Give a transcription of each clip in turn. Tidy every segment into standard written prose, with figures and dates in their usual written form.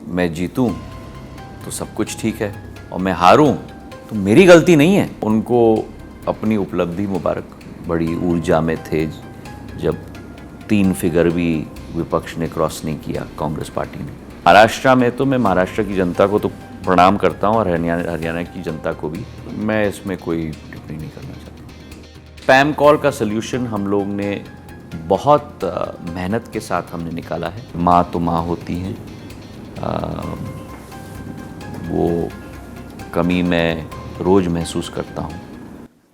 मैं जीतूं तो सब कुछ ठीक है और मैं हारूं तो मेरी गलती नहीं है। उनको अपनी उपलब्धि मुबारक, बड़ी ऊर्जा में थे जब 3 फिगर भी विपक्ष ने क्रॉस नहीं किया कांग्रेस पार्टी ने। महाराष्ट्र में तो मैं महाराष्ट्र की जनता को तो प्रणाम करता हूं और हरियाणा की जनता को भी। मैं इसमें कोई टिप्पणी नहीं करना चाहता। स्पैम कॉल का सल्यूशन हम लोग ने बहुत मेहनत के साथ हमने निकाला है। माँ तो माँ होती हैं, वो कमी मैं रोज़ महसूस करता हूँ।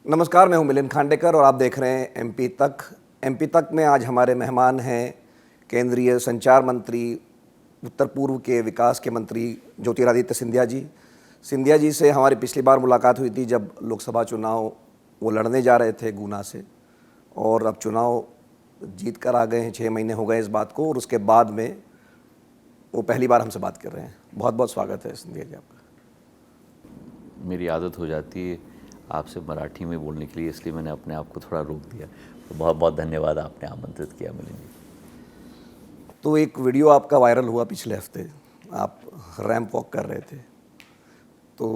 नमस्कार, मैं हूं मिलिंद खांडेकर और आप देख रहे हैं एमपी तक। एमपी तक में आज हमारे मेहमान हैं केंद्रीय संचार मंत्री, उत्तर पूर्व के विकास के मंत्री ज्योतिरादित्य सिंधिया जी। सिंधिया जी से हमारी पिछली बार मुलाकात हुई थी जब लोकसभा चुनाव वो लड़ने जा रहे थे गुना से, और अब चुनाव जीत कर आ गए हैं। 6 महीने हो गए इस बात को, और उसके बाद में वो पहली बार हमसे बात कर रहे हैं। बहुत बहुत स्वागत है सिंधिया जी आपका। मेरी आदत हो जाती है आपसे मराठी में बोलने के लिए, इसलिए मैंने अपने आप को थोड़ा रोक दिया। तो बहुत बहुत धन्यवाद, आपने आमंत्रित किया मिलिंद जी। तो एक वीडियो आपका वायरल हुआ पिछले हफ्ते, आप रैंप वॉक कर रहे थे। तो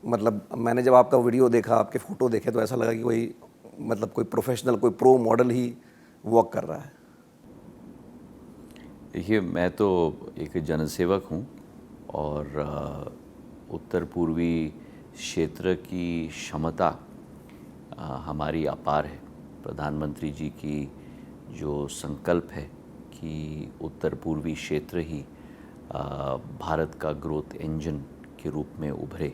मतलब मैंने जब आपका वीडियो देखा, आपके फ़ोटो देखे, तो ऐसा लगा कि कोई प्रोफेशनल, कोई प्रो मॉडल ही वॉक कर रहा है। देखिए, मैं तो एक जनसेवक हूँ और उत्तर पूर्वी क्षेत्र की क्षमता हमारी अपार है। प्रधानमंत्री जी की जो संकल्प है कि उत्तर पूर्वी क्षेत्र ही भारत का ग्रोथ इंजन के रूप में उभरे,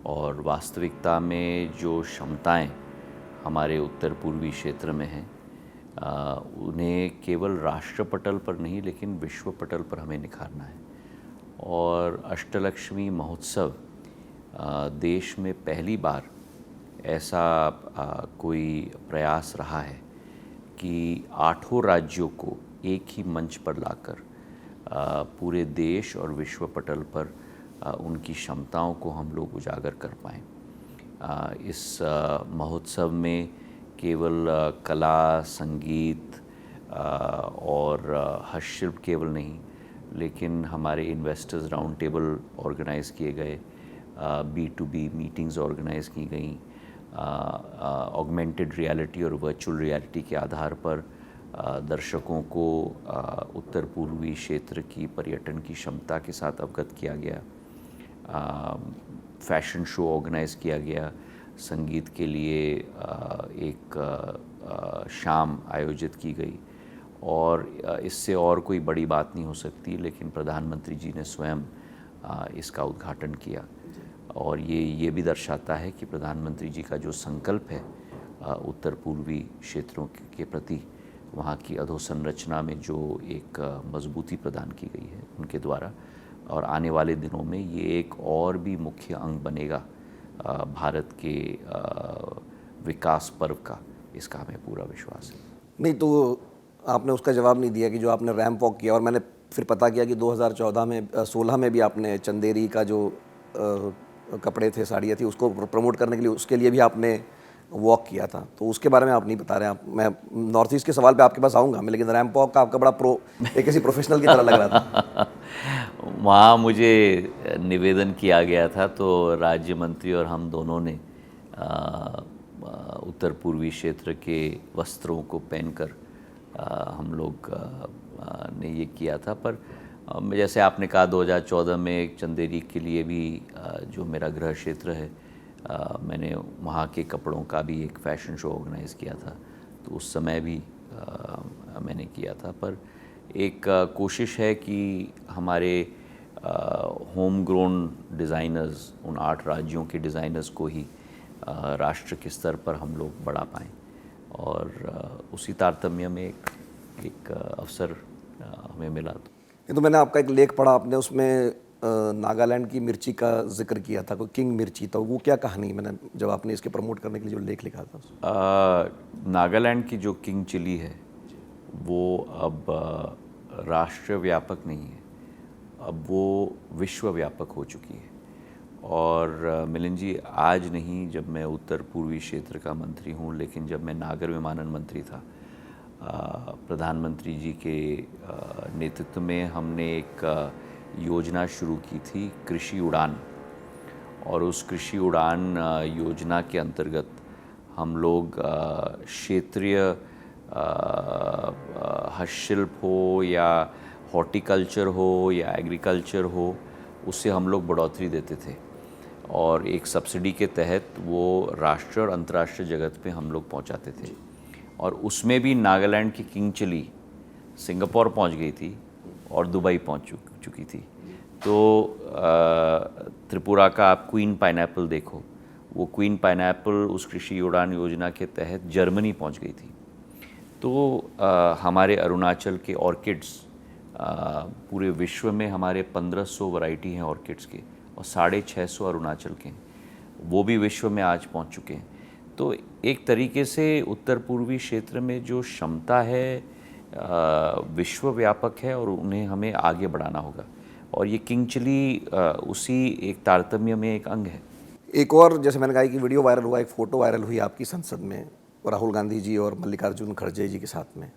और वास्तविकता में जो क्षमताएं हमारे उत्तर पूर्वी क्षेत्र में हैं, उन्हें केवल राष्ट्र पटल पर नहीं लेकिन विश्व पटल पर हमें निखारना है। और अष्टलक्ष्मी महोत्सव देश में पहली बार ऐसा कोई प्रयास रहा है कि 8 राज्यों को एक ही मंच पर लाकर पूरे देश और विश्व पटल पर उनकी क्षमताओं को हम लोग उजागर कर पाएँ। इस महोत्सव में केवल कला, संगीत और हस्तशिल्प केवल नहीं, लेकिन हमारे इन्वेस्टर्स राउंड टेबल ऑर्गेनाइज़ किए गए, B2B मीटिंग्स ऑर्गेनाइज़ की गई, ऑगमेंटेड रियलिटी और वर्चुअल रियलिटी के आधार पर दर्शकों को उत्तर पूर्वी क्षेत्र की पर्यटन की क्षमता के साथ अवगत किया गया। फैशन शो ऑर्गेनाइज़ किया गया, संगीत के लिए एक शाम आयोजित की गई, और इससे और कोई बड़ी बात नहीं हो सकती, लेकिन प्रधानमंत्री जी ने स्वयं इसका उद्घाटन किया। और ये भी दर्शाता है कि प्रधानमंत्री जी का जो संकल्प है उत्तर पूर्वी क्षेत्रों के प्रति, वहाँ की अधोसंरचना में जो एक मजबूती प्रदान की गई है उनके द्वारा, और आने वाले दिनों में ये एक और भी मुख्य अंग बनेगा भारत के विकास पर्व का। इसका हमें पूरा विश्वास है। नहीं, तो आपने उसका जवाब नहीं दिया कि जो आपने रैंप वॉक किया, और मैंने फिर पता किया कि 2016 में भी आपने चंदेरी का जो कपड़े थे, साड़ियाँ थी, उसको प्रमोट करने के लिए, उसके लिए भी आपने वॉक किया था। तो उसके बारे में आप नहीं बता रहे हैं। मैं नॉर्थ ईस्ट के सवाल पे आपके पास आऊँगा, लेकिन रैंप वॉक का आपका बड़ा एक किसी प्रोफेशनल की तरह लग रहा था। वहाँ मुझे निवेदन किया गया था, तो राज्य मंत्री और हम दोनों ने उत्तर पूर्वी क्षेत्र के वस्त्रों को पहनकर हम लोग ने ये किया था। पर जैसे आपने कहा, 2014 में चंदेरी के लिए भी जो मेरा गृह क्षेत्र है, मैंने वहाँ के कपड़ों का भी एक फ़ैशन शो ऑर्गेनाइज़ किया था, तो उस समय भी मैंने किया था। पर एक कोशिश है कि हमारे होम ग्रोन डिज़ाइनर्स, उन 8 राज्यों के डिज़ाइनर्स को ही राष्ट्र के स्तर पर हम लोग बढ़ा पाएँ, और उसी तारतम्य में एक अवसर हमें मिला। तो मैंने आपका एक लेख पढ़ा, आपने उसमें नागालैंड की मिर्ची का जिक्र किया था, कोई किंग मिर्ची। तो वो क्या कहानी, मैंने जब आपने इसके प्रमोट करने के लिए जो लेख लिखा था? नागालैंड की जो किंग चिली है वो अब राष्ट्र व्यापक नहीं है, अब वो विश्व व्यापक हो चुकी है। और मिलिंद जी, आज नहीं जब मैं उत्तर पूर्वी क्षेत्र का मंत्री हूँ, लेकिन जब मैं नागर विमानन मंत्री था, प्रधानमंत्री जी के नेतृत्व में हमने एक योजना शुरू की थी कृषि उड़ान, और उस कृषि उड़ान योजना के अंतर्गत हम लोग क्षेत्रीय हस्तशिल्प हो या हॉर्टिकल्चर हो या एग्रीकल्चर हो, उससे हम लोग बढ़ोतरी देते थे, और एक सब्सिडी के तहत वो राष्ट्रीय और अंतर्राष्ट्रीय जगत पे हम लोग पहुंचाते थे। और उसमें भी नागालैंड की किंगचिली सिंगापुर पहुंच गई थी और दुबई पहुंच चुकी थी। तो त्रिपुरा का आप क्वीन पाइनएप्पल देखो, वो क्वीन पाइनएप्पल उस कृषि उड़ान योजना के तहत जर्मनी पहुंच गई थी। तो हमारे अरुणाचल के ऑर्किड्स, पूरे विश्व में हमारे 1500 वैरायटी हैं ऑर्किड्स के, और 650 अरुणाचल के हैं, वो भी विश्व में आज पहुंच चुके हैं। तो एक तरीके से उत्तर पूर्वी क्षेत्र में जो क्षमता है विश्व व्यापक है, और उन्हें हमें आगे बढ़ाना होगा, और ये किंगचिली उसी एक तारतम्य में एक अंग है। एक और, जैसे मैंने कहा कि वीडियो वायरल हुआ, एक फ़ोटो वायरल हुई आपकी संसद में राहुल गांधी जी और मल्लिकार्जुन खड़गे जी के साथ में,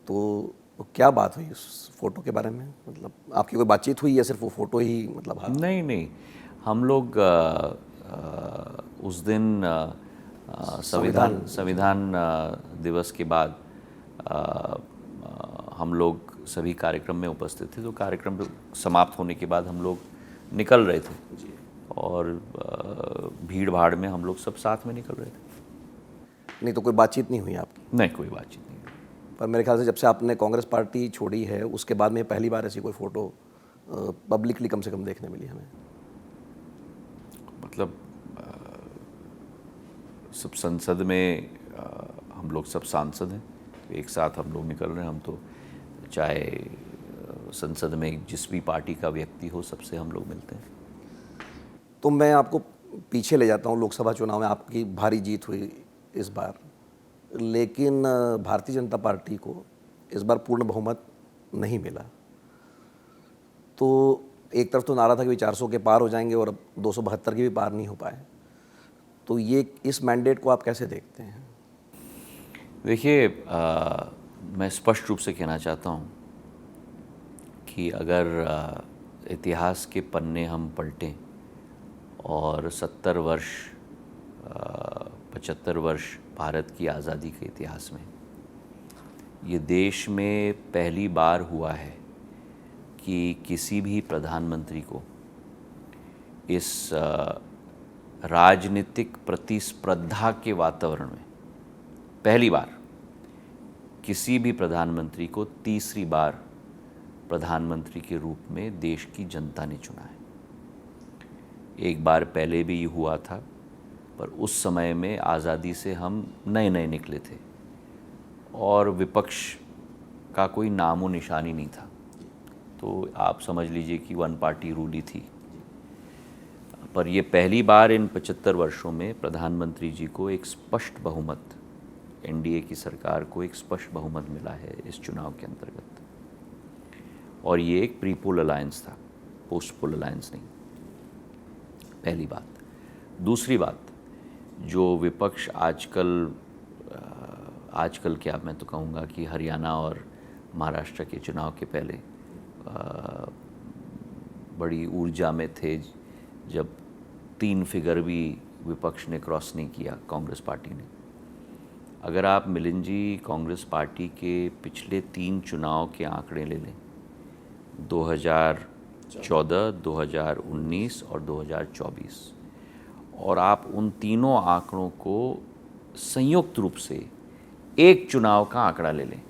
तो क्या बात हुई उस फोटो के बारे में? मतलब आपकी कोई बातचीत हुई या सिर्फ वो फोटो ही मतलब? हाँ, नहीं, हम लोग उस दिन संविधान दिवस के बाद हम लोग सभी कार्यक्रम में उपस्थित थे। तो कार्यक्रम समाप्त होने के बाद हम लोग निकल रहे थे, और भीड़ भाड़ में हम लोग सब साथ में निकल रहे थे। नहीं तो कोई बातचीत नहीं हुई आपकी? नहीं, कोई बातचीत नहीं। पर मेरे ख्याल से जब से आपने कांग्रेस पार्टी छोड़ी है, उसके बाद में पहली बार ऐसी कोई फ़ोटो पब्लिकली कम से कम देखने मिली हमें। मतलब सब संसद में हम लोग सब सांसद हैं, एक साथ हम लोग निकल रहे हैं। हम तो चाहे संसद में जिस भी पार्टी का व्यक्ति हो, सबसे हम लोग मिलते हैं। तो मैं आपको पीछे ले जाता हूँ। लोकसभा चुनाव में आपकी भारी जीत हुई इस बार, लेकिन भारतीय जनता पार्टी को इस बार पूर्ण बहुमत नहीं मिला। तो एक तरफ तो नारा था कि 400 के पार हो जाएंगे, और अब 272 के भी पार नहीं हो पाए। तो ये इस मैंडेट को आप कैसे देखते हैं? देखिए, मैं स्पष्ट रूप से कहना चाहता हूँ कि अगर इतिहास के पन्ने हम पलटें और 70 वर्ष 75 वर्ष भारत की आज़ादी के इतिहास में, ये देश में पहली बार हुआ है कि किसी भी प्रधानमंत्री को इस राजनीतिक प्रतिस्पर्धा के वातावरण में पहली बार किसी भी प्रधानमंत्री को तीसरी बार प्रधानमंत्री के रूप में देश की जनता ने चुना है। एक बार पहले भी ये हुआ था, पर उस समय में आज़ादी से हम नए निकले थे और विपक्ष का कोई नामो निशानी नहीं था। तो आप समझ लीजिए कि वन पार्टी रूल ही थी। पर ये पहली बार इन 75 वर्षों में प्रधानमंत्री जी को एक स्पष्ट बहुमत, एनडीए की सरकार को एक स्पष्ट बहुमत मिला है इस चुनाव के अंतर्गत। और ये एक प्री पोल अलायंस था, पोस्ट पोल अलायंस नहीं। पहली बात। दूसरी बात, जो विपक्ष आजकल क्या, मैं तो कहूँगा कि हरियाणा और महाराष्ट्र के चुनाव के पहले बड़ी ऊर्जा में थे, जब 3 फिगर भी विपक्ष ने क्रॉस नहीं किया कांग्रेस पार्टी ने। अगर आप मिलिंद जी कांग्रेस पार्टी के पिछले 3 चुनाव के आंकड़े ले लें, 2014, 2019 और 2024, और आप उन तीनों आंकड़ों को संयुक्त रूप से एक चुनाव का आंकड़ा ले लें,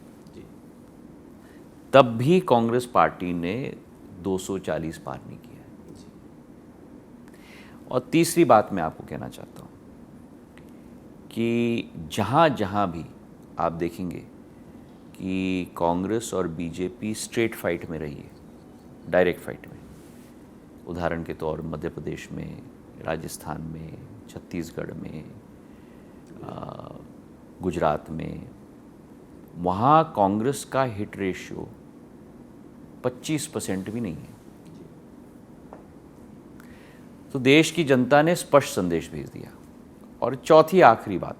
तब भी कांग्रेस पार्टी ने 240 पार नहीं किया। और तीसरी बात मैं आपको कहना चाहता हूँ कि जहाँ भी आप देखेंगे कि कांग्रेस और बीजेपी स्ट्रेट फाइट में रही है, डायरेक्ट फाइट में, उदाहरण के तौर मध्य प्रदेश में, राजस्थान में, छत्तीसगढ़ में, गुजरात में, वहाँ कांग्रेस का हिट रेशियो 25% भी नहीं है। तो देश की जनता ने स्पष्ट संदेश भेज दिया। और चौथी आखिरी बात,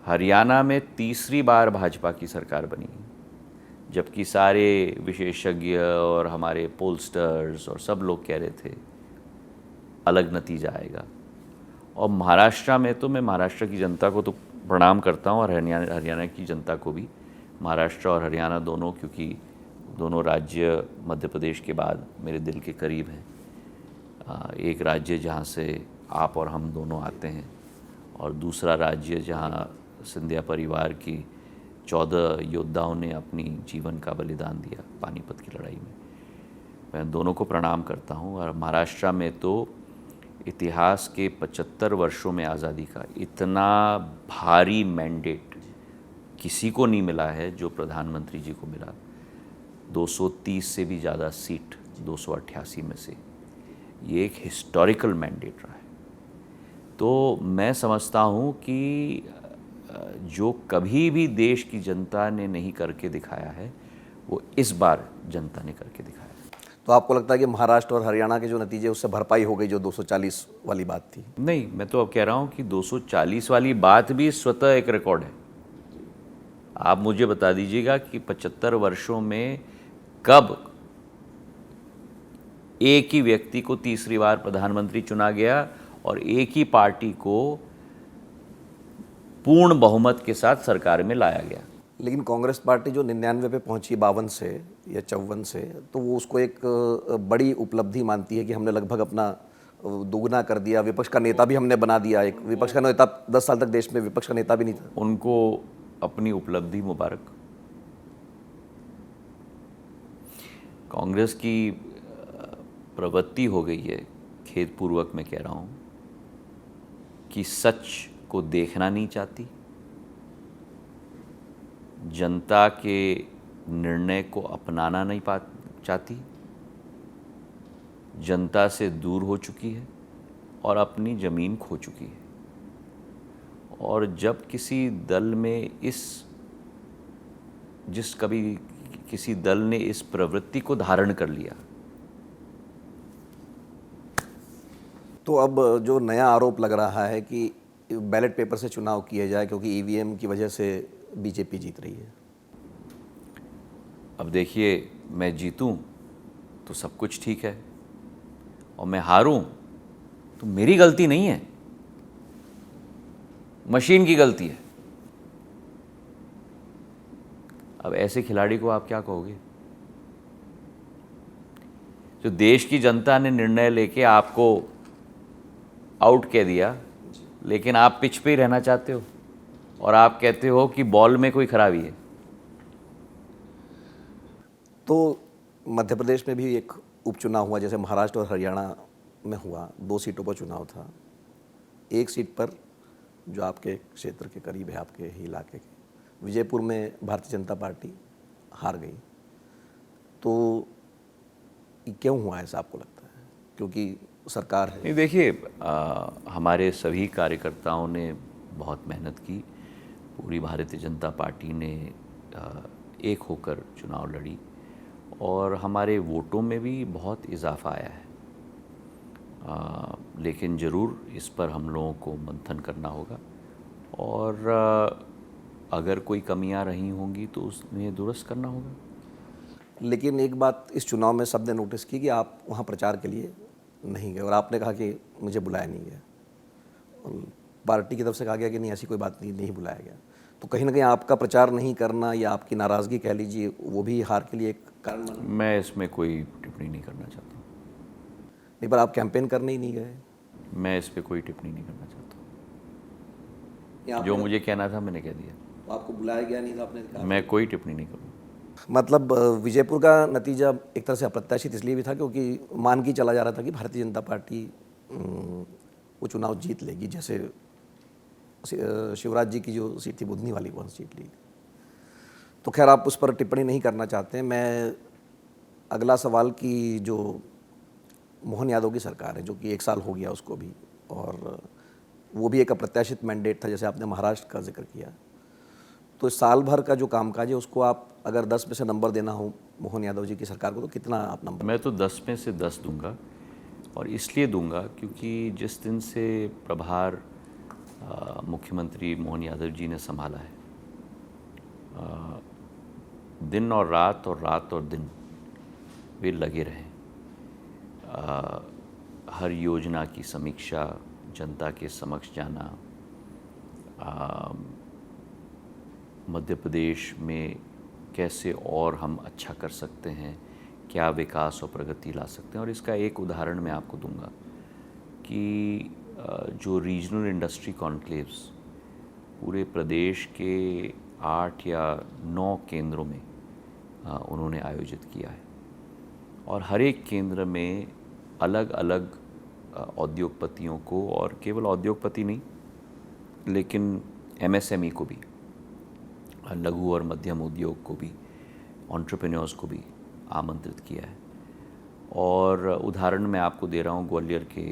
हरियाणा में तीसरी बार भाजपा की सरकार बनी, जबकि सारे विशेषज्ञ और हमारे पोलस्टर्स और सब लोग कह रहे थे अलग नतीजा आएगा। और महाराष्ट्र में तो मैं महाराष्ट्र की जनता को तो प्रणाम करता हूँ और हरियाणा की जनता को भी। महाराष्ट्र और हरियाणा दोनों, क्योंकि दोनों राज्य मध्य प्रदेश के बाद मेरे दिल के करीब हैं। एक राज्य जहाँ से आप और हम दोनों आते हैं और दूसरा राज्य जहाँ सिंधिया परिवार की 14 योद्धाओं ने अपनी जीवन का बलिदान दिया पानीपत की लड़ाई में। मैं दोनों को प्रणाम करता हूँ। और महाराष्ट्र में तो इतिहास के 75 वर्षों में आज़ादी का इतना भारी मैंडेट किसी को नहीं मिला है जो प्रधानमंत्री जी को मिला। 230 से भी ज़्यादा सीट 288 में से, ये एक हिस्टोरिकल मैंडेट रहा है। तो मैं समझता हूँ कि जो कभी भी देश की जनता ने नहीं करके दिखाया है वो इस बार जनता ने करके दिखाया है। तो आपको लगता है कि महाराष्ट्र और हरियाणा के जो नतीजे उससे भरपाई हो गई जो 240 वाली बात थी? नहीं, मैं तो अब कह रहा हूँ कि 240 वाली बात भी स्वतः एक रिकॉर्ड है। आप मुझे बता दीजिएगा कि 75 वर्षों में कब एक ही व्यक्ति को तीसरी बार प्रधानमंत्री चुना गया और एक ही पार्टी को पूर्ण बहुमत के साथ सरकार में लाया गया। लेकिन कांग्रेस पार्टी जो 99 पे पहुंची 52 से या 54 से, तो वो उसको एक बड़ी उपलब्धि मानती है कि हमने लगभग अपना दोगुना कर दिया। विपक्ष का नेता भी हमने बना दिया। एक विपक्ष का नेता 10 साल तक देश में विपक्ष का नेता भी नहीं था। उनको अपनी उपलब्धि मुबारक। कांग्रेस की प्रवृत्ति हो गई है, खेदपूर्वक मैं कह रहा हूँ, कि सच को देखना नहीं चाहती, जनता के निर्णय को अपनाना नहीं चाहती, जनता से दूर हो चुकी है और अपनी ज़मीन खो चुकी है। और जब किसी दल में किसी दल ने इस प्रवृत्ति को धारण कर लिया, तो अब जो नया आरोप लग रहा है कि बैलेट पेपर से चुनाव किया जाए क्योंकि ईवीएम की वजह से बीजेपी जीत रही है। अब देखिए, मैं जीतूं तो सब कुछ ठीक है और मैं हारूं तो मेरी गलती नहीं है, मशीन की गलती है। अब ऐसे खिलाड़ी को आप क्या कहोगे? जो देश की जनता ने निर्णय लेके आपको आउट कह दिया, लेकिन आप पिच पे ही रहना चाहते हो और आप कहते हो कि बॉल में कोई खराबी है। तो मध्य प्रदेश में भी एक उपचुनाव हुआ, जैसे महाराष्ट्र और हरियाणा में हुआ। 2 सीटों पर चुनाव था। एक सीट पर जो आपके क्षेत्र के करीब है, आपके ही इलाके के, विजयपुर में भारतीय जनता पार्टी हार गई। तो ये क्यों हुआ ऐसा आपको लगता है? क्योंकि सरकार है? नहीं, देखिए, हमारे सभी कार्यकर्ताओं ने बहुत मेहनत की। पूरी भारतीय जनता पार्टी ने एक होकर चुनाव लड़ी और हमारे वोटों में भी बहुत इजाफा आया है। लेकिन ज़रूर इस पर हम लोगों को मंथन करना होगा और अगर कोई कमियां रही होंगी तो उसमें दुरुस्त करना होगा। लेकिन एक बात इस चुनाव में सबने नोटिस की कि आप वहाँ प्रचार के लिए नहीं गए और आपने कहा कि मुझे बुलाया नहीं गया। पार्टी की तरफ से कहा गया कि नहीं, ऐसी कोई बात नहीं बुलाया गया। तो कहीं ना कहीं आपका प्रचार नहीं करना या आपकी नाराज़गी कह लीजिए, वो भी हार के लिए एक कारण बना? मैं इसमें कोई टिप्पणी नहीं करना चाहता हूँ। नहीं, पर आप कैंपेन करने ही नहीं गए। मैं इस पर कोई टिप्पणी नहीं करना चाहता हूँ। जो मुझे कहना था मैंने कह दिया। तो आपको बुलाया गया नहीं था, आपने कहा? मैं कोई टिप्पणी नहीं करूँगा। मतलब विजयपुर का नतीजा एक तरह से अप्रत्याशित इसलिए भी था क्योंकि मान के चला जा रहा था कि भारतीय जनता पार्टी वो चुनाव जीत लेगी। जैसे शिवराज जी की जो सीट थी बुधनी वाली, वो सीट ली। तो खैर आप उस पर टिप्पणी नहीं करना चाहते। मैं अगला सवाल की जो मोहन यादव की सरकार है, जो कि 1 साल हो गया उसको भी, और वो भी एक अप्रत्याशित मैंडेट था, जैसे आपने महाराष्ट्र का जिक्र किया। तो साल भर का जो कामकाज है उसको आप अगर 10 में से नंबर देना हो मोहन यादव जी की सरकार को, तो कितना आप नंबर? मैं तो 10 में से 10 दूंगा और इसलिए दूंगा क्योंकि जिस दिन से प्रभार मुख्यमंत्री मोहन यादव जी ने संभाला है, दिन और रात और दिन वे लगे रहें। हर योजना की समीक्षा, जनता के समक्ष जाना, मध्य प्रदेश में कैसे और हम अच्छा कर सकते हैं, क्या विकास और प्रगति ला सकते हैं। और इसका एक उदाहरण मैं आपको दूंगा कि जो रीजनल इंडस्ट्री कॉन्क्लेव्स पूरे प्रदेश के 8 या 9 केंद्रों में उन्होंने आयोजित किया है, और हर एक केंद्र में अलग अलग उद्योगपतियों को, और केवल उद्योगपति नहीं लेकिन एमएसएमई को भी, लघु और मध्यम उद्योग को भी, एंटरप्रेन्योर्स को भी आमंत्रित किया है। और उदाहरण मैं आपको दे रहा हूँ ग्वालियर के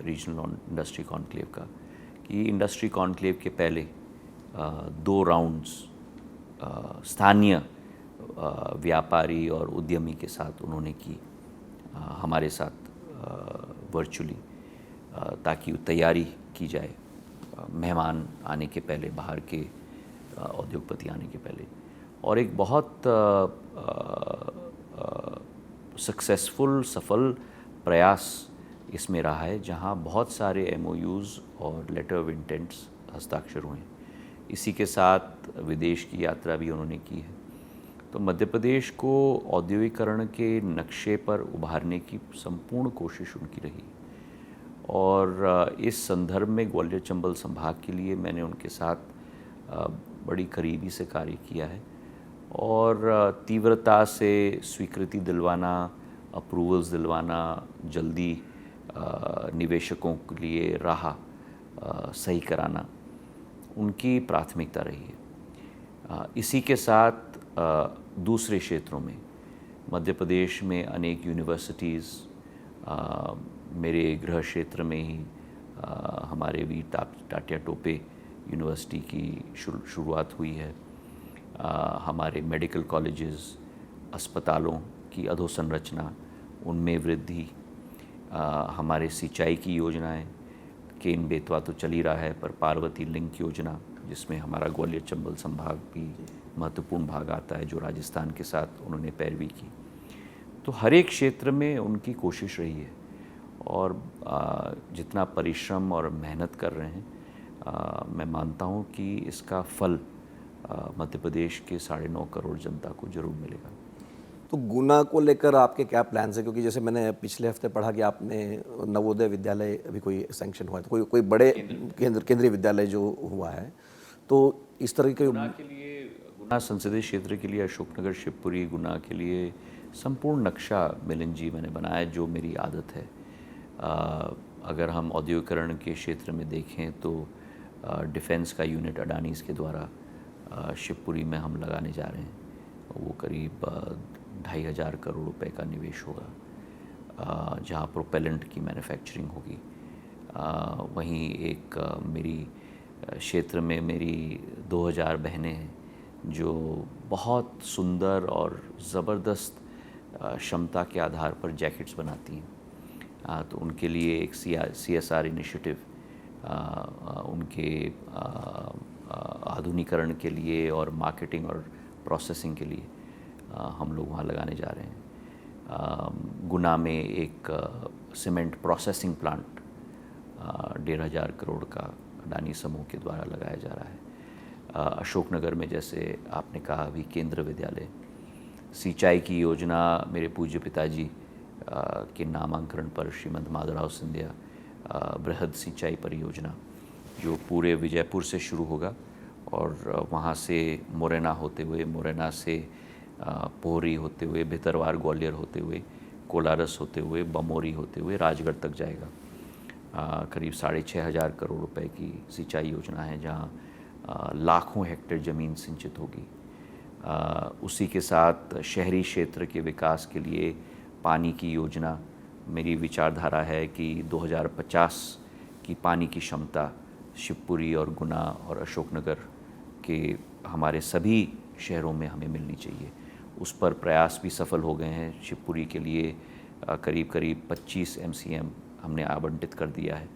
रीजनल इंडस्ट्री कॉन्क्लेव का, कि इंडस्ट्री कॉन्क्लेव के पहले 2 राउंड्स स्थानीय व्यापारी और उद्यमी के साथ उन्होंने की, हमारे साथ वर्चुअली, ताकि तैयारी की जाए मेहमान आने के पहले, बाहर के उद्योगपति आने के पहले। और एक बहुत सफल प्रयास इसमें रहा है, जहां बहुत सारे MOUs और लेटर ऑफ इंटेंट्स हस्ताक्षर हुए हैं। इसी के साथ विदेश की यात्रा भी उन्होंने की है। तो मध्य प्रदेश को औद्योगिकरण के नक्शे पर उभारने की संपूर्ण कोशिश उनकी रही, और इस संदर्भ में ग्वालियर चंबल संभाग के लिए मैंने उनके साथ बड़ी करीबी से कार्य किया है, और तीव्रता से स्वीकृति दिलवाना, अप्रूवल्स दिलवाना, जल्दी निवेशकों के लिए राह सही कराना उनकी प्राथमिकता रही है। इसी के साथ दूसरे क्षेत्रों में मध्य प्रदेश में अनेक यूनिवर्सिटीज़, मेरे गृह क्षेत्र में ही हमारे वीर टाटिया टोपे यूनिवर्सिटी की शुरुआत हुई है। हमारे मेडिकल कॉलेजेस, अस्पतालों की अधोसंरचना, उनमें वृद्धि, हमारे सिंचाई की योजनाएं, केन बेतवा तो चल ही रहा है, पर पार्वती लिंक योजना, जिसमें हमारा ग्वालियर चंबल संभाग भी महत्वपूर्ण भाग आता है, जो राजस्थान के साथ उन्होंने पैरवी की। तो हर एक क्षेत्र में उनकी कोशिश रही है, और जितना परिश्रम और मेहनत कर रहे हैं, मैं मानता हूँ कि इसका फल मध्य प्रदेश के 9.5 करोड़ जनता को जरूर मिलेगा। तो गुना को लेकर आपके क्या प्लान्स हैं? क्योंकि जैसे मैंने पिछले हफ्ते पढ़ा कि आपने नवोदय विद्यालय अभी कोई सैंक्शन हुआ है, तो कोई बड़े केंद्रीय विद्यालय जो हुआ है, तो इस तरह के गुना संसदीय क्षेत्र के लिए अशोकनगर, शिवपुरी, गुना के लिए संपूर्ण नक्शा मिलिंद जी मैंने बनाया, जो मेरी आदत है। अगर हम औद्योगिकरण के क्षेत्र में देखें तो डिफेंस का यूनिट अडानीज के द्वारा शिवपुरी में हम लगाने जा रहे हैं, वो करीब 2,500 करोड़ रुपए का निवेश होगा, जहां प्रोपेलेंट की मैन्युफैक्चरिंग होगी। वहीं एक मेरी क्षेत्र में मेरी 2,000 बहनें हैं जो बहुत सुंदर और ज़बरदस्त क्षमता के आधार पर जैकेट्स बनाती हैं। तो उनके लिए एक CSR इनिशिएटिव, उनके आधुनिकरण के लिए और मार्केटिंग और प्रोसेसिंग के लिए हम लोग वहाँ लगाने जा रहे हैं। गुना में एक सीमेंट प्रोसेसिंग प्लांट 1,500 करोड़ का अडानी समूह के द्वारा लगाया जा रहा है। अशोकनगर में, जैसे आपने कहा, अभी केंद्र विद्यालय, सिंचाई की योजना मेरे पूज्य पिताजी के नामांकन पर श्रीमंत माधवराव सिंधिया बृहद सिंचाई परियोजना, जो पूरे विजयपुर से शुरू होगा और वहाँ से मुरैना होते हुए, मुरैना से पोहरी होते हुए, भितरवार ग्वालियर होते हुए, कोलारस होते हुए, बमोरी होते हुए राजगढ़ तक जाएगा। करीब 6,500 करोड़ रुपए की सिंचाई योजना है, जहाँ लाखों हेक्टेयर ज़मीन सिंचित होगी। उसी के साथ शहरी क्षेत्र के विकास के लिए पानी की योजना, मेरी विचारधारा है कि 2050 की पानी की क्षमता शिवपुरी और गुना और अशोकनगर के हमारे सभी शहरों में हमें मिलनी चाहिए। उस पर प्रयास भी सफल हो गए हैं। शिवपुरी के लिए करीब 25 MCM हमने आवंटित कर दिया है।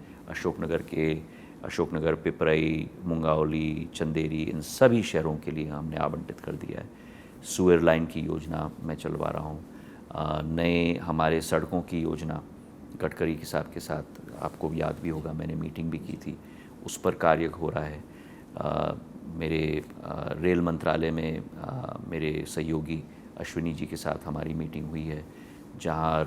अशोकनगर, पिपरई, मुंगावली, चंदेरी, इन सभी शहरों के लिए हमने आवंटित कर दिया है। सुअर लाइन की योजना मैं चलवा रहा हूँ, नए हमारे सड़कों की योजना गडकरी के साहब के साथ, आपको याद भी होगा मैंने मीटिंग भी की थी, उस पर कार्य हो रहा है। मेरे रेल मंत्रालय में मेरे सहयोगी अश्विनी जी के साथ हमारी मीटिंग हुई है, जहाँ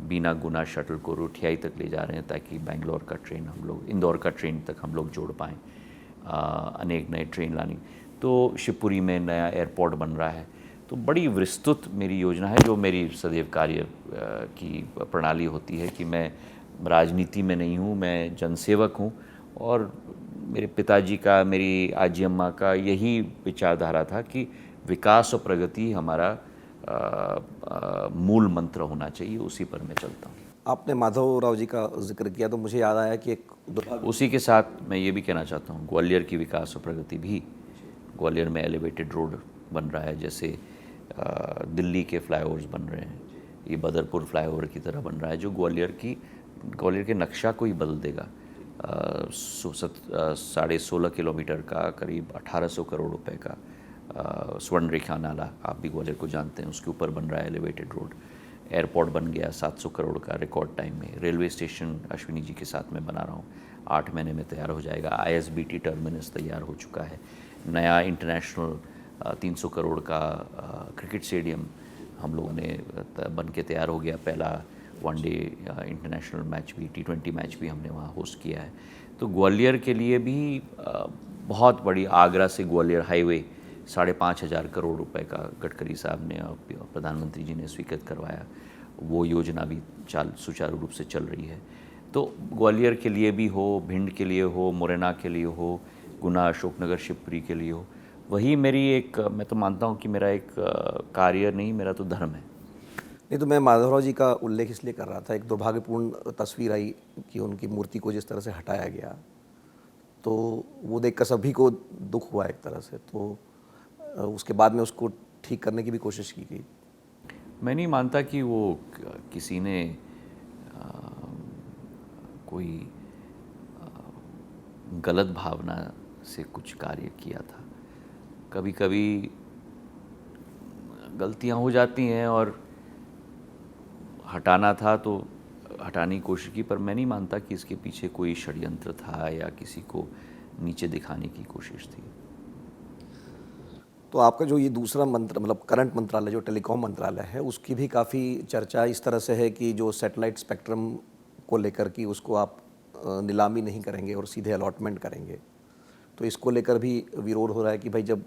बीना गुना शटल को रोठियाई तक ले जा रहे हैं ताकि बेंगलोर का ट्रेन हम लोग, इंदौर का ट्रेन तक हम लोग जोड़ पाएँ, अनेक नए ट्रेन लाने। तो शिवपुरी में नया एयरपोर्ट बन रहा है। तो बड़ी विस्तृत मेरी योजना है, जो मेरी सदैव कार्य की प्रणाली होती है कि मैं राजनीति में नहीं हूँ, मैं जनसेवक हूँ। और मेरे पिताजी का, मेरी आजी अम्मा का यही विचारधारा था कि विकास और प्रगति हमारा मूल मंत्र होना चाहिए, उसी पर मैं चलता हूँ। आपने माधवराव जी का जिक्र किया तो मुझे याद आया कि एक उसी के साथ मैं ये भी कहना चाहता हूँ, ग्वालियर की विकास और प्रगति भी, ग्वालियर में एलिवेटेड रोड बन रहा है, जैसे दिल्ली के फ्लाईओवर्स बन रहे हैं, ये बदरपुर फ्लाईओवर की तरह बन रहा है, जो ग्वालियर के नक्शा को ही बदल देगा। 16.5 किलोमीटर का करीब 1800 करोड़ रुपए का स्वर्ण रेखा नाला, आप भी ग्वालियर को जानते हैं, उसके ऊपर बन रहा है एलिवेटेड रोड। एयरपोर्ट बन गया 700 करोड़ का रिकॉर्ड टाइम में। रेलवे स्टेशन अश्विनी जी के साथ मैं बना रहा हूँ, 8 महीने में तैयार हो जाएगा। ISBT टर्मिनस तैयार हो चुका है। नया इंटरनेशनल 300 करोड़ का क्रिकेट स्टेडियम हम लोगों ने बन के तैयार हो गया। पहला वनडे इंटरनेशनल मैच भी, T20 मैच भी हमने वहाँ होस्ट किया है। तो ग्वालियर के लिए भी बहुत बड़ी, आगरा से ग्वालियर हाईवे 5,500 करोड़ रुपए का गडकरी साहब ने और प्रधानमंत्री जी ने स्वीकृत करवाया, वो योजना भी सुचारू रूप से चल रही है। तो ग्वालियर के लिए भी हो, भिंड के लिए हो, मुरैना के लिए हो, गुना, अशोकनगर, शिवपुरी के लिए हो, वही मेरी एक, मैं तो मानता हूँ कि मेरा एक कार्य नहीं, मेरा तो धर्म है। नहीं, तो मैं माधवराव जी का उल्लेख इसलिए कर रहा था, एक दुर्भाग्यपूर्ण तस्वीर आई कि उनकी मूर्ति को जिस तरह से हटाया गया, तो वो देखकर सभी को दुख हुआ एक तरह से। तो उसके बाद में उसको ठीक करने की भी कोशिश की गई। मैं नहीं मानता कि वो किसी ने कोई गलत भावना से कुछ कार्य किया था। कभी कभी गलतियां हो जाती हैं और हटाना था तो हटाने की कोशिश की, पर मैं नहीं मानता कि इसके पीछे कोई षड्यंत्र था या किसी को नीचे दिखाने की कोशिश थी। तो आपका जो ये दूसरा मतलब करंट मंत्रालय जो टेलीकॉम मंत्रालय है, उसकी भी काफ़ी चर्चा इस तरह से है कि जो सैटेलाइट स्पेक्ट्रम को लेकर कि उसको आप नीलामी नहीं करेंगे और सीधे अलॉटमेंट करेंगे। तो इसको लेकर भी विरोध हो रहा है कि भाई जब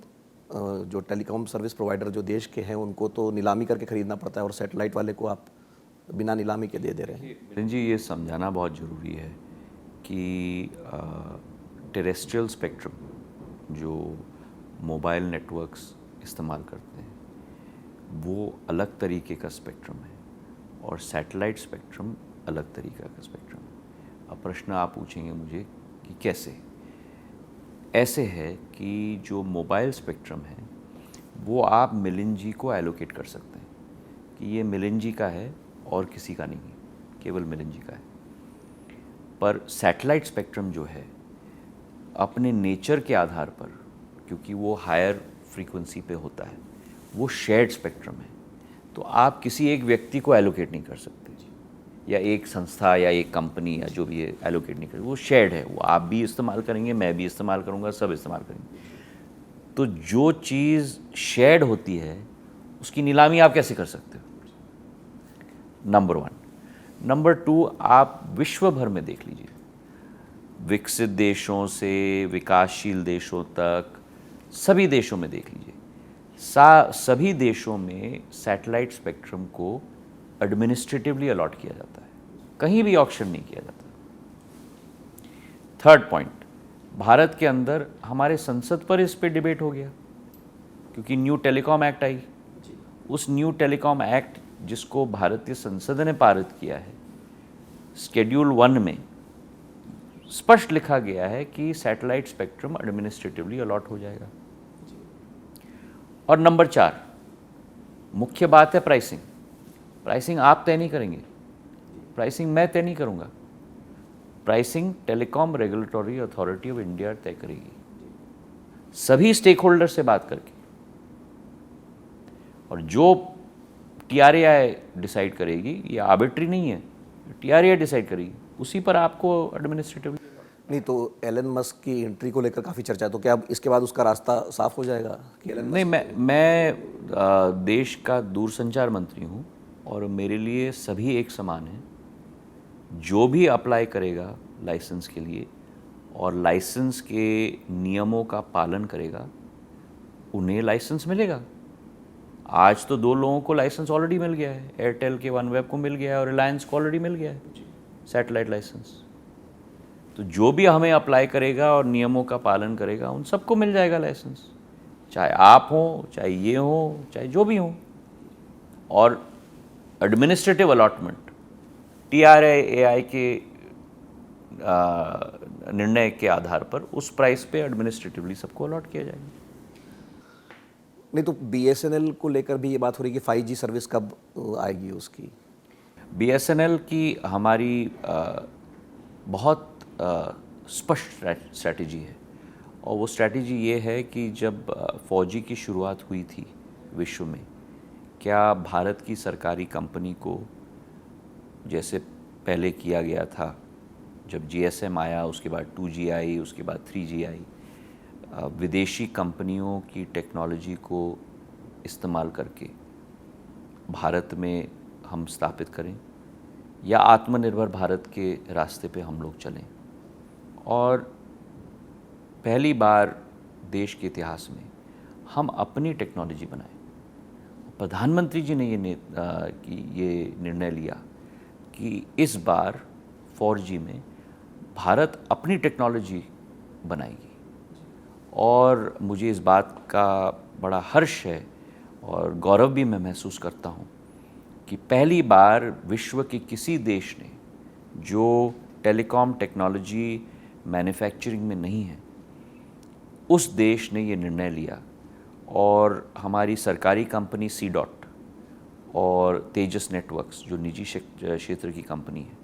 जो टेलीकॉम सर्विस प्रोवाइडर जो देश के हैं उनको तो नीलामी करके ख़रीदना पड़ता है और सैटेलाइट वाले को आप बिना नीलामी के दे रहे हैं। मिलिंद जी, ये समझाना बहुत ज़रूरी है कि टेरेस्ट्रियल स्पेक्ट्रम जो मोबाइल नेटवर्क्स इस्तेमाल करते हैं वो अलग तरीके का स्पेक्ट्रम है और सैटेलाइट स्पेक्ट्रम अलग तरीका का स्पेक्ट्रम है। अब प्रश्न आप पूछेंगे मुझे कि कैसे? ऐसे है कि जो मोबाइल स्पेक्ट्रम है वो आप मिलिंद जी को एलोकेट कर सकते हैं कि ये मिलिंद जी का है और किसी का नहीं है, केवल मिलिंद जी का है। पर सैटेलाइट स्पेक्ट्रम जो है अपने नेचर के आधार पर, क्योंकि वो हायर फ्रीक्वेंसी पे होता है, वो शेयर्ड स्पेक्ट्रम है, तो आप किसी एक व्यक्ति को एलोकेट नहीं कर सकते या एक संस्था या एक कंपनी या जो भी है एलोकेट नहीं कर, वो शेयर्ड है, वो आप भी इस्तेमाल करेंगे, मैं भी इस्तेमाल करूँगा, सब इस्तेमाल करेंगे। तो जो चीज़ शेयर्ड होती है उसकी नीलामी आप कैसे कर सकते हो? नंबर 1। नंबर 2, आप विश्व भर में देख लीजिए, विकसित देशों से विकासशील देशों तक, सभी देशों में देख लीजिए, सभी देशों में सैटेलाइट स्पेक्ट्रम को एडमिनिस्ट्रेटिवली अलॉट किया जाता है, कहीं भी ऑक्शन नहीं किया जाता। थर्ड पॉइंट, भारत के अंदर हमारे संसद पर इस पे डिबेट हो गया क्योंकि न्यू टेलीकॉम एक्ट आई। उस न्यू टेलीकॉम एक्ट जिसको भारतीय संसद ने पारित किया है, शेड्यूल 1 में स्पष्ट लिखा गया है कि सैटेलाइट स्पेक्ट्रम एडमिनिस्ट्रेटिवली अलॉट हो जाएगा। और नंबर 4, मुख्य बात है प्राइसिंग। प्राइसिंग आप तय नहीं करेंगे, प्राइसिंग मैं तय नहीं करूंगा, pricing telecom regulatory authority of India तय करेगी, सभी स्टेक होल्डर से बात करके। और जो TRAI डिसाइड करेगी, ये आर्बिट्री नहीं है, TRAI डिसाइड करेगी, उसी पर आपको एडमिनिस्ट्रेटिव। नहीं तो एलन मस्क की एंट्री को लेकर काफ़ी चर्चा है, तो क्या अब इसके बाद उसका रास्ता साफ हो जाएगा कि एलन नहीं, मैं देश का दूरसंचार मंत्री हूँ और मेरे लिए सभी एक समान हैं। जो भी अप्लाई करेगा लाइसेंस के लिए और लाइसेंस के नियमों का पालन करेगा, उन्हें लाइसेंस मिलेगा। आज तो 2 लोगों को लाइसेंस ऑलरेडी मिल गया है, एयरटेल के OneWeb को मिल गया है और रिलायंस को ऑलरेडी मिल गया है सैटेलाइट लाइसेंस। तो जो भी हमें अप्लाई करेगा और नियमों का पालन करेगा, उन सबको मिल जाएगा लाइसेंस, चाहे आप हो, चाहे ये हो, चाहे जो भी हो। और एडमिनिस्ट्रेटिव अलॉटमेंट TRAI के निर्णय के आधार पर उस प्राइस पे एडमिनिस्ट्रेटिवली सबको अलॉट किया जाएगा। नहीं तो BSNL को लेकर भी ये बात हो रही है कि 5G सर्विस कब आएगी उसकी? BSNL की हमारी बहुत स्पष्ट स्ट्रैटेजी है, और वो स्ट्रैटेजी ये है कि जब 4G की शुरुआत हुई थी विश्व में, क्या भारत की सरकारी कंपनी को, जैसे पहले किया गया था जब GSM आया, उसके बाद 2G आई, उसके बाद 3G आई, विदेशी कंपनियों की टेक्नोलॉजी को इस्तेमाल करके भारत में हम स्थापित करें या आत्मनिर्भर भारत के रास्ते पे हम लोग चलें। और पहली बार देश के इतिहास में हम अपनी टेक्नोलॉजी बनाएं। प्रधानमंत्री जी ने ये निर्णय लिया कि इस बार 4G में भारत अपनी टेक्नोलॉजी बनाएगी, और मुझे इस बात का बड़ा हर्ष है और गौरव भी मैं महसूस करता हूँ कि पहली बार विश्व के किसी देश ने, जो टेलीकॉम टेक्नोलॉजी मैन्युफैक्चरिंग में नहीं है, उस देश ने ये निर्णय लिया। और हमारी सरकारी कंपनी C-DOT और तेजस नेटवर्क्स, जो निजी क्षेत्र की कंपनी है,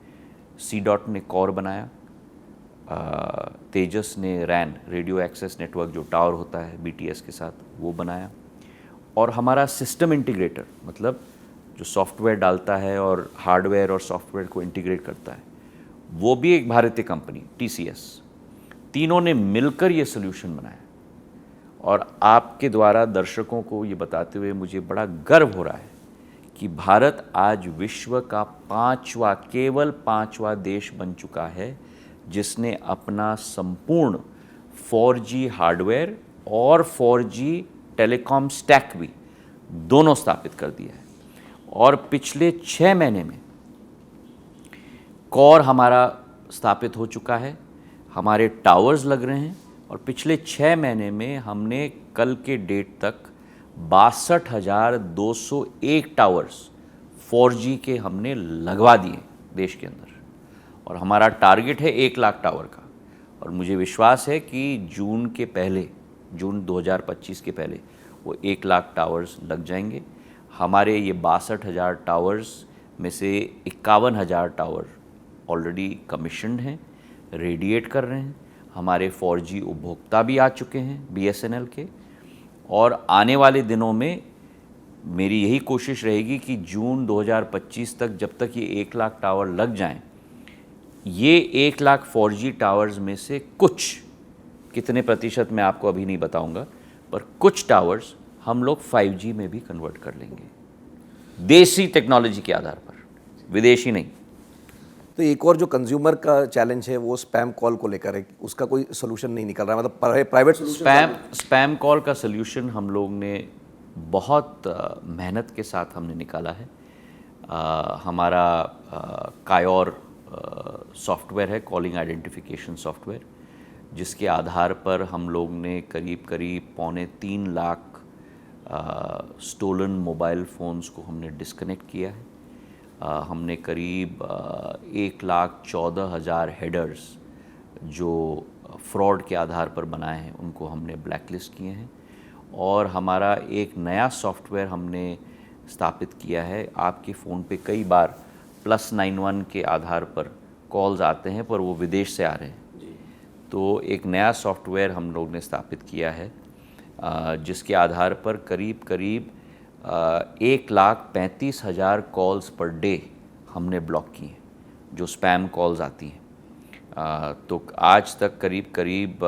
C-DOT ने कोर बनाया, तेजस ने RAN, रेडियो एक्सेस नेटवर्क, जो टावर होता है BTS के साथ, वो बनाया, और हमारा सिस्टम इंटीग्रेटर, मतलब जो सॉफ्टवेयर डालता है और हार्डवेयर और सॉफ्टवेयर को इंटीग्रेट करता है, वो भी एक भारतीय कंपनी TCS। तीनों ने मिलकर ये सोल्यूशन बनाया। और आपके द्वारा दर्शकों को ये बताते हुए मुझे बड़ा गर्व हो रहा है कि भारत आज विश्व का केवल पांचवा देश बन चुका है जिसने अपना संपूर्ण 4G हार्डवेयर और 4G टेलीकॉम स्टैक भी दोनों स्थापित कर दिया है। और पिछले 6 महीने में कोर हमारा स्थापित हो चुका है, हमारे टावर्स लग रहे हैं, और पिछले 6 महीने में हमने कल के डेट तक 62,201 टावर्स 4G के हमने लगवा दिए देश के अंदर, और हमारा टारगेट है 1 लाख टावर का। और मुझे विश्वास है कि जून 2025 के पहले वो 1 लाख टावर्स लग जाएंगे। हमारे ये 62,000 टावर्स में से 51,000 टावर ऑलरेडी कमीशन्ड हैं, रेडिएट कर रहे हैं। हमारे 4G उपभोक्ता भी आ चुके हैं BSNL के, और आने वाले दिनों में मेरी यही कोशिश रहेगी कि जून 2025 तक, जब तक ये 1 लाख टावर लग जाएं, ये 1 लाख 4G टावर्स में से कुछ, कितने प्रतिशत मैं आपको अभी नहीं बताऊंगा, पर कुछ टावर्स हम लोग 5G में भी कन्वर्ट कर लेंगे, देसी टेक्नोलॉजी के आधार पर, विदेशी नहीं। तो एक और जो कंज्यूमर का चैलेंज है वो स्पैम कॉल को लेकर है, उसका कोई सोल्यूशन नहीं निकल रहा है, मतलब प्राइवेट स्पैम कॉल का सोल्यूशन हम लोग ने बहुत मेहनत के साथ हमने निकाला है। हमारा कायोर सॉफ्टवेयर है, कॉलिंग आइडेंटिफिकेशन सॉफ्टवेयर, जिसके आधार पर हम लोग ने करीब 3.25 लाख स्टोलन मोबाइल फ़ोन्स को हमने डिस्कनेक्ट किया है। हमने करीब 1,14,000 हेडर्स जो फ्रॉड के आधार पर बनाए हैं उनको हमने ब्लैकलिस्ट किए हैं। और हमारा एक नया सॉफ्टवेयर हमने स्थापित किया है। आपके फ़ोन पे कई बार +91 के आधार पर कॉल्स आते हैं, पर वो विदेश से आ रहे हैं, तो एक नया सॉफ्टवेयर हम लोग ने स्थापित किया है जिसके आधार पर करीब 1,35,000 कॉल्स पर डे हमने ब्लॉक किए हैं, जो स्पैम कॉल्स आती हैं। तो आज तक करीब करीब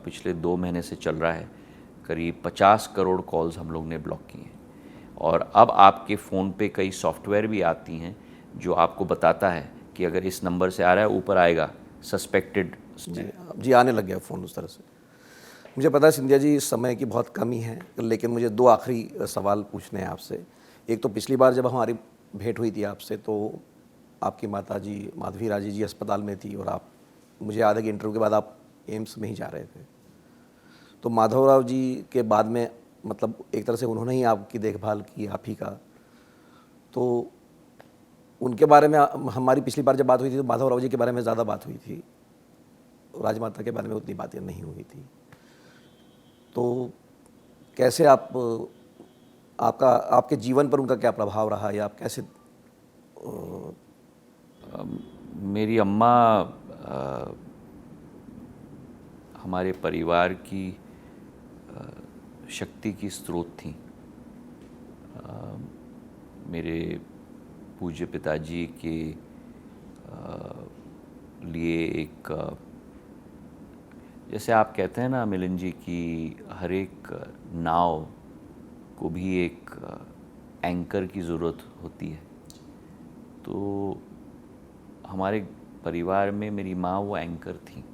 पिछले 2 महीने से चल रहा है, करीब 50 करोड़ कॉल्स हम लोग ने ब्लॉक किए हैं। और अब आपके फ़ोन पे कई सॉफ्टवेयर भी आती हैं जो आपको बताता है कि अगर इस नंबर से आ रहा है, ऊपर आएगा सस्पेक्टेड। जी आने लग गया फ़ोन उस तरह से। मुझे पता है सिंधिया जी, इस समय की बहुत कमी है, लेकिन मुझे 2 आखिरी सवाल पूछने हैं आपसे। एक तो पिछली बार जब हमारी भेंट हुई थी आपसे, तो आपकी माताजी माधवी राजे जी अस्पताल में थी और आप, मुझे याद है कि इंटरव्यू के बाद आप एम्स में ही जा रहे थे। तो माधवराव जी के बाद में, मतलब एक तरह से उन्होंने ही आपकी देखभाल की, आप ही का। तो उनके बारे में हमारी पिछली बार जब बात हुई थी तो माधवराव जी के बारे में ज़्यादा बात हुई थी, राजमाता के बारे में उतनी बातें नहीं हुई थी। तो कैसे आपके जीवन पर उनका क्या प्रभाव रहा, या आप कैसे मेरी अम्मा हमारे परिवार की शक्ति की स्रोत थी। मेरे पूज्य पिताजी के लिए एक, जैसे आप कहते हैं ना मिलन जी, कि हर एक नाव को भी एक एंकर की ज़रूरत होती है। तो हमारे परिवार में मेरी माँ वो एंकर थी,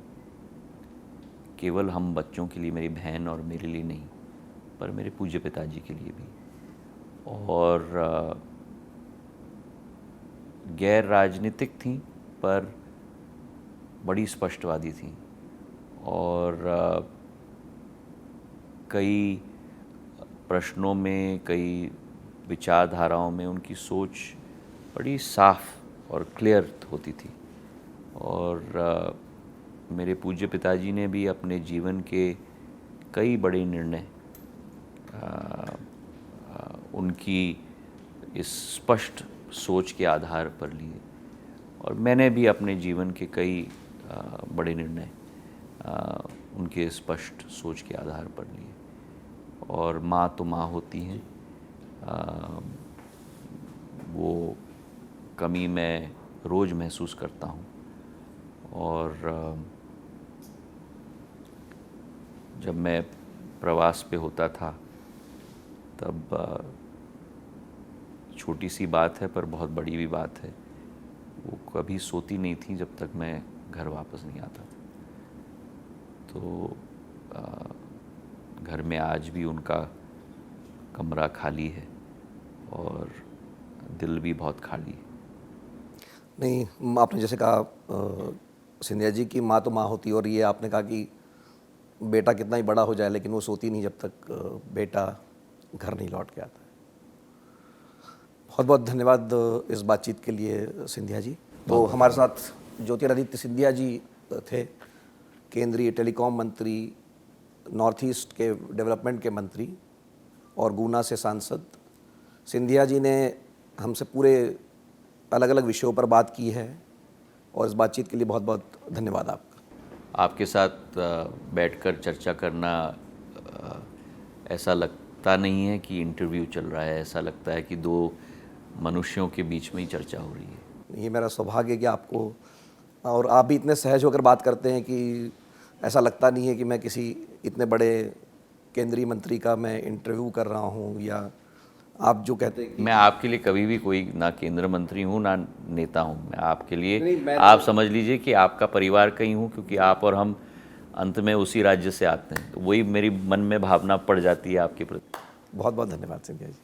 केवल हम बच्चों के लिए, मेरी बहन और मेरे लिए नहीं, पर मेरे पूज्य पिताजी के लिए भी। और गैर राजनीतिक थी पर बड़ी स्पष्टवादी थी, और कई प्रश्नों में, कई विचारधाराओं में उनकी सोच बड़ी साफ और क्लियर होती थी। और मेरे पूज्य पिताजी ने भी अपने जीवन के कई बड़े निर्णय उनकी इस स्पष्ट सोच के आधार पर लिए, और मैंने भी अपने जीवन के कई बड़े निर्णय उनके स्पष्ट सोच के आधार पर लिए। और माँ तो माँ होती हैं, वो कमी मैं रोज़ महसूस करता हूँ। और जब मैं प्रवास पे होता था तब छोटी सी बात है पर बहुत बड़ी भी बात है, वो कभी सोती नहीं थी जब तक मैं घर वापस नहीं आता था। तो घर में आज भी उनका कमरा खाली है और दिल भी बहुत खाली है। नहीं, आपने जैसे कहा सिंधिया जी की माँ तो माँ होती, और ये आपने कहा कि बेटा कितना ही बड़ा हो जाए लेकिन वो सोती नहीं जब तक बेटा घर नहीं लौट के आता है। बहुत बहुत धन्यवाद इस बातचीत के लिए सिंधिया जी। तो हमारे साथ ज्योतिरादित्य सिंधिया जी थे, केंद्रीय टेलीकॉम मंत्री, नॉर्थ ईस्ट के डेवलपमेंट के मंत्री और गुना से सांसद। सिंधिया जी ने हमसे पूरे अलग अलग विषयों पर बात की है, और इस बातचीत के लिए बहुत बहुत धन्यवाद आपका। आपके साथ बैठकर चर्चा करना ऐसा लगता नहीं है कि इंटरव्यू चल रहा है, ऐसा लगता है कि 2 मनुष्यों के बीच में ही चर्चा हो रही है। ये मेरा सौभाग्य है कि आपको, और आप भी इतने सहज होकर बात करते हैं कि ऐसा लगता नहीं है कि मैं किसी इतने बड़े केंद्रीय मंत्री का मैं इंटरव्यू कर रहा हूँ, या आप जो कहते हैं कि मैं आपके लिए कभी भी कोई ना केंद्र मंत्री हूँ ना नेता हूँ। मैं आपके लिए, नहीं, आप समझ लीजिए कि आपका परिवार का ही हूँ, क्योंकि आप और हम अंत में उसी राज्य से आते हैं। तो वही मेरी मन में भावना पड़ जाती है आपके प्रति। बहुत बहुत धन्यवाद सिंधिया जी।